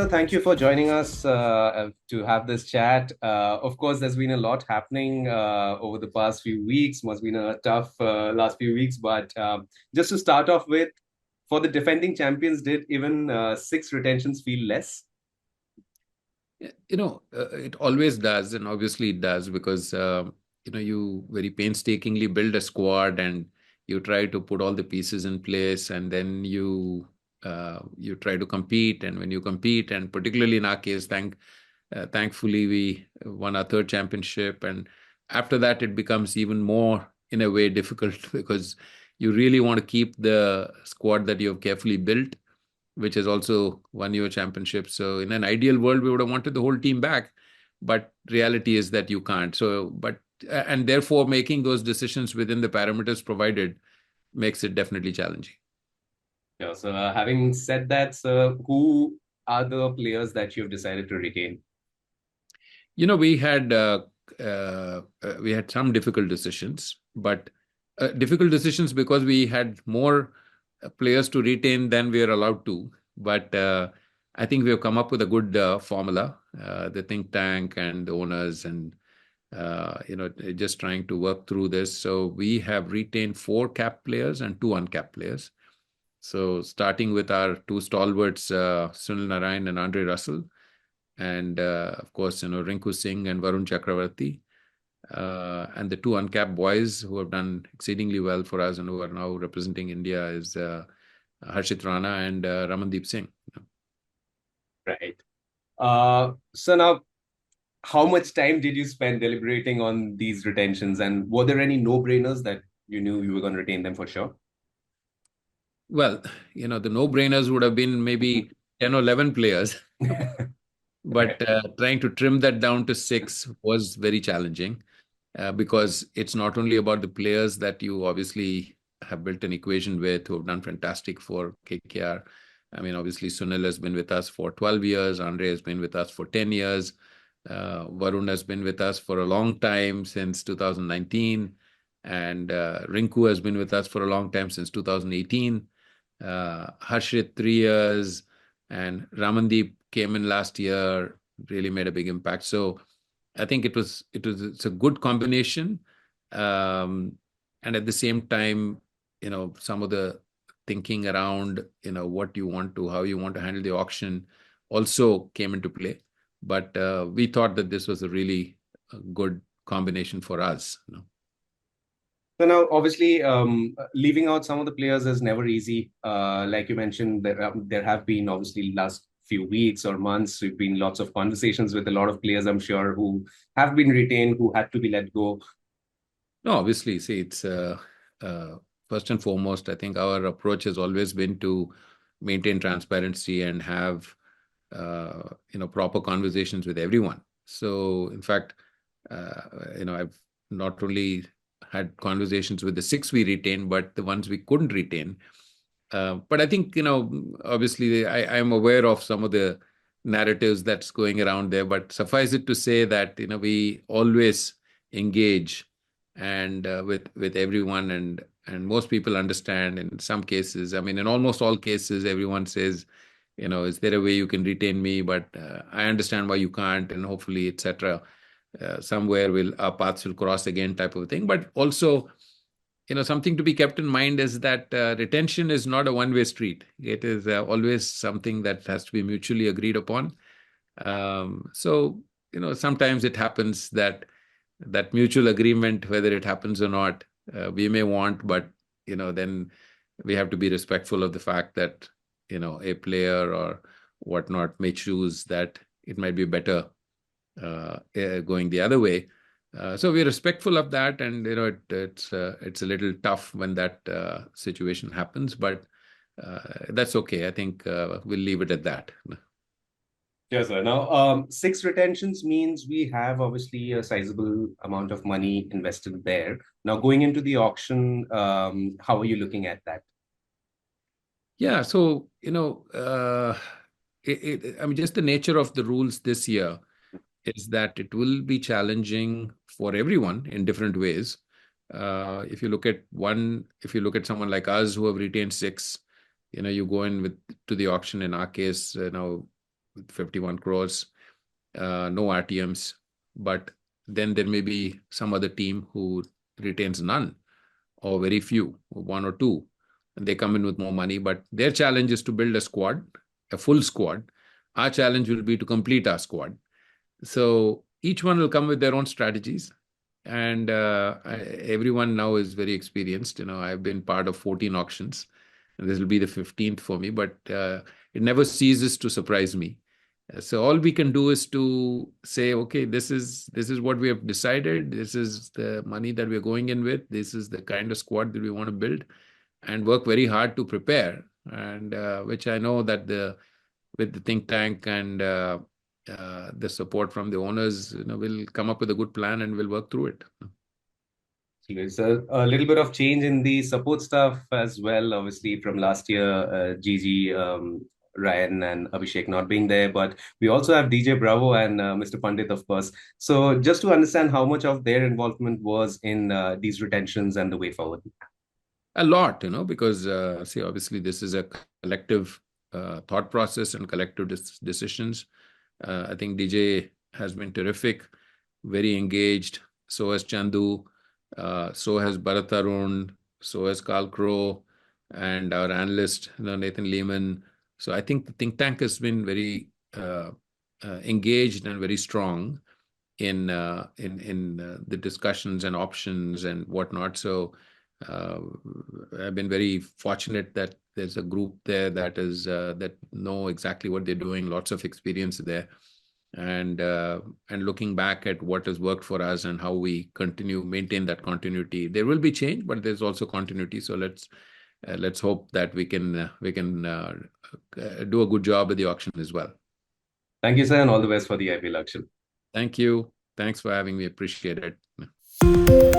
thank you for joining us to have this chat. Of course, there's been a lot happening over the past few weeks. Must been a tough last few weeks, but just to start off with, for the defending champions, did even six retentions feel less? It always does, and obviously it does because you very painstakingly build a squad and you try to put all the pieces in place, and then you try to compete, and when you compete, and particularly in our case, thankfully we won our third championship, and after that it becomes even more in a way difficult because you really want to keep the squad that you have carefully built, which has also won you a championship. So in an ideal world, we would have wanted the whole team back, but reality is that you can't. And therefore making those decisions within the parameters provided makes it definitely challenging. Yeah, so having said that, so who are the players that you've decided to retain? You know, we had some difficult decisions, but difficult decisions because we had more players to retain than we are allowed to. But I think we have come up with a good formula. The think tank and the owners and just trying to work through this. So we have retained four capped players and two uncapped players. So starting with our two stalwarts, Sunil Narayan and Andre Russell, and of course, Rinku Singh and Varun Chakravarti, and the two uncapped boys who have done exceedingly well for us and who are now representing India is Harshit Rana and Ramandeep Singh. Right. So now, how much time did you spend deliberating on these retentions, and were there any no-brainers that you knew you were going to retain them for sure? Well, the no-brainers would have been maybe 10 or 11 players, but trying to trim that down to six was very challenging because it's not only about the players that you obviously have built an equation with who have done fantastic for KKR. I mean, obviously, Sunil has been with us for 12 years. Andre has been with us for 10 years. Varun has been with us for a long time, since 2019. And Rinku has been with us for a long time, since 2018. Harshit, 3 years. And Ramandeep came in last year, really made a big impact. So I think it's a good combination. And at the same time, some of the thinking around, how you want to handle the auction also came into play. But we thought that this was a really good combination for us. So now, obviously, leaving out some of the players is never easy. Like you mentioned, there have been obviously last few weeks or months, we've been lots of conversations with a lot of players, I'm sure, who have been retained, who had to be let go. No, obviously, see, it's first and foremost, I think our approach has always been to maintain transparency and have proper conversations with everyone. So, in fact, I've not only had conversations with the six we retained, but the ones we couldn't retain. But I think, obviously, I am aware of some of the narratives that's going around there. But suffice it to say that, we always engage and with everyone, and most people understand. In some cases, I mean, in almost all cases, everyone says, is there a way you can retain me? But I understand why you can't, and hopefully, etc. Somewhere our paths will cross again, type of thing. But also, something to be kept in mind is that retention is not a one-way street. It is always something that has to be mutually agreed upon. So, sometimes it happens that mutual agreement, whether it happens or not, we may want, but, then we have to be respectful of the fact that, a player or whatnot may choose that it might be better going the other way. So we're respectful of that, and it's a little tough when that situation happens, but that's okay. I think we'll leave it at that. Yes, sir. Now, six retentions means we have obviously a sizable amount of money invested there. Now, going into the auction, how are you looking at that? Yeah, so I mean, just the nature of the rules this year is that it will be challenging for everyone in different ways. If you look at someone like us who have retained six, you go in to the auction. In our case, with 51 crores, no RTMs, but then there may be some other team who retains none or very few, one or two, and they come in with more money. But their challenge is to build a squad, a full squad. Our challenge will be to complete our squad. So each one will come with their own strategies, and everyone now is very experienced. I've been part of 14 auctions, and this will be the 15th for me, but it never ceases to surprise me. So all we can do is to say, okay, this is what we have decided. This is the money that we're going in with. This is the kind of squad that we want to build, and work very hard to prepare. And which I know that with the think tank and the support from the owners, we'll come up with a good plan and we'll work through it. There's a little bit of change in the support staff as well, obviously, from last year, Gigi, Ryan, and Abhishek not being there. But we also have DJ Bravo and Mr. Pandit, of course. So just to understand how much of their involvement was in these retentions and the way forward. A lot, because see, obviously, this is a collective thought process and collective decisions. I think DJ has been terrific, very engaged. So has Chandu. So has Bharat Arun, so has Carl Crow, and our analyst, Nathan Lehman. So I think the think tank has been very engaged and very strong in the discussions and options and whatnot. So I've been very fortunate that there's a group there that know exactly what they're doing, lots of experience there. And looking back at what has worked for us and how we maintain that continuity. There will be change, but there's also continuity. So let's hope that we can do a good job at the auction as well. Thank you, sir, and all the best for the IPL auction. Thank you. Thanks for having me. Appreciate it.